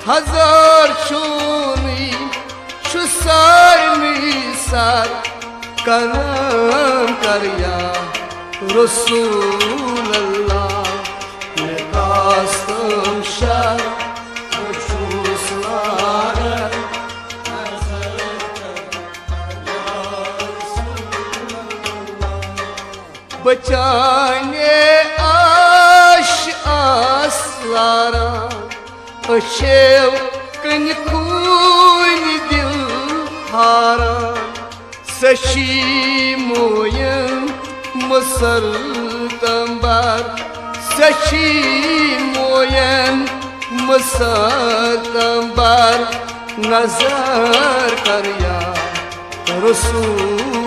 हजार şuni şu sarmisar करम कर या Resulallah ne kastım şer hususlara बचाने आश आसलारा अशेव कन दिल हारा सशी मोयन मसल तंबार सशी मोयन मसल तंबार नजर कर या रसूल